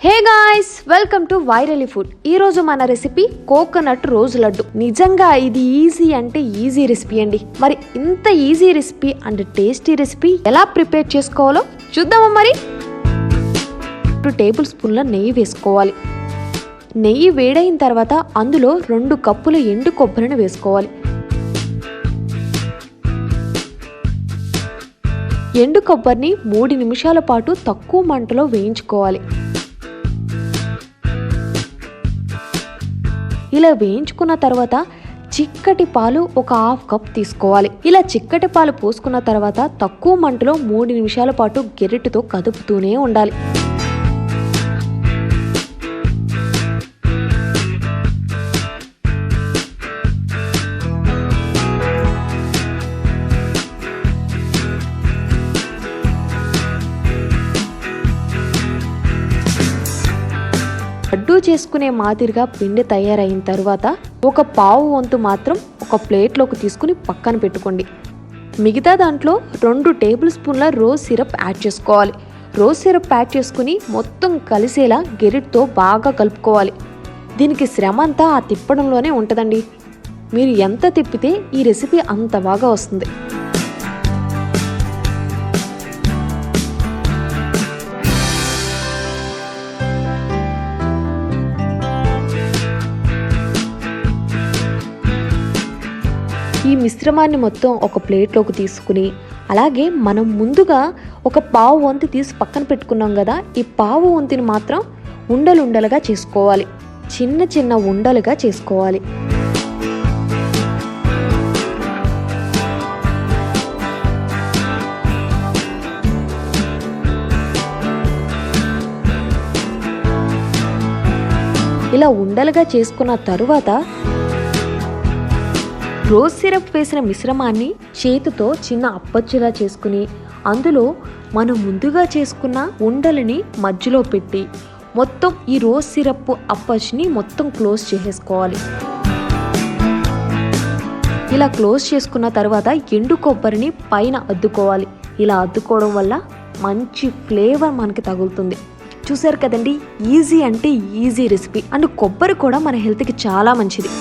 Hey guys, welcome to virally food. ఈ రోజు మన రెసిపీ కోకోనట్ రోజ్ లడ్డు. నిజంగా ఇది ఈజీ అంటే ఈజీ రెసిపీ అండి. మరి ఇంత easy recipe and tasty recipe ఎలా ప్రిపేర్ చేసుకోవాలో చూద్దామా. మరి 2 టేబుల్ స్పూన్ల నెయ్యి వేసుకోవాలి. నెయ్యి వేడైన తర్వాత అందులో 2 కప్పుల ఎండు కొబ్బరిని వేసుకోవాలి. ఎండు కొబ్బరిని 3 నిమిషాల పాటు తక్కువ మంటలో వేయించుకోవాలి. ఇలా వేయించుకున్న తర్వాత చిక్కటి పాలు ఒక 1/2 కప్ తీసుకోవాలి. ఇలా చిక్కటి పాలు పోసుకున్న తర్వాత తక్కువ మంటలో 3 నిమిషాల పాటు గెరిటితో కదుపుతూనే ఉండాలి. లడ్డూ చేసుకునే మాదిరిగా పిండి తయారైన తర్వాత ఒక పావు వంతు మాత్రం ఒక ప్లేట్లోకి తీసుకుని పక్కన పెట్టుకోండి. మిగతా దాంట్లో 2 టేబుల్ స్పూన్ల రోజ్ సిరప్ యాడ్ చేసుకోవాలి. రోజ్ సిరప్ యాడ్ చేసుకుని మొత్తం కలిసేలా గెరిటితో బాగా కలుపుకోవాలి. దీనికి శ్రమ అంతా ఆ తిప్పడంలోనే ఉంటుందండి. మీరు ఎంత తిప్పితే ఈ రెసిపీ అంత బాగా వస్తుంది. ఈ మిశ్రమాన్ని మొత్తం ఒక ప్లేట్లోకి తీసుకుని అలాగే మనం ముందుగా ఒక పావు వంతు తీసి పక్కన పెట్టుకున్నాం కదా, ఈ పావు వంతుని మాత్రం ఉండలుండలుగా చేసుకోవాలి. చిన్న చిన్న ఉండలుగా చేసుకోవాలి. ఇలా ఉండలుగా చేసుకున్న తరువాత రోజ్ సిరప్ వేసిన మిశ్రమాన్ని చేతితో చిన్న అప్పచ్చులా చేసుకుని అందులో మనం ముందుగా చేసుకున్న ఉండలని మధ్యలో పెట్టి మొత్తం ఈ రోజ్ సిరప్ అప్పచ్చుని మొత్తం క్లోజ్ చేసేసుకోవాలి. ఇలా క్లోజ్ చేసుకున్న తర్వాత ఎండు కొబ్బరిని పైన అద్దుకోవాలి. ఇలా అద్దుకోవడం వల్ల మంచి ఫ్లేవర్ మనకి తగులుతుంది. చూసారు కదండి, ఈజీ అంటే ఈజీ రెసిపీ. అండ్ కొబ్బరి కూడా మన హెల్త్కి చాలా మంచిది.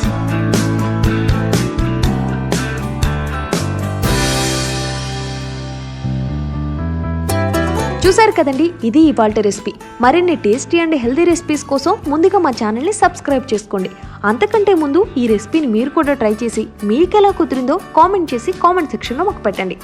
చూసారు కదండి, ఇది ఇవాల్టి రెసిపీ. మరిన్ని టేస్టీ అండ్ హెల్తీ రెసిపీస్ కోసం ముందుగా మా ఛానల్ని సబ్స్క్రైబ్ చేసుకోండి. అంతకంటే ముందు ఈ రెసిపీని మీరు కూడా ట్రై చేసి మీకు ఎలా కుదిరిందో కామెంట్ చేసి కామెంట్ సెక్షన్లో మాకు పెట్టండి.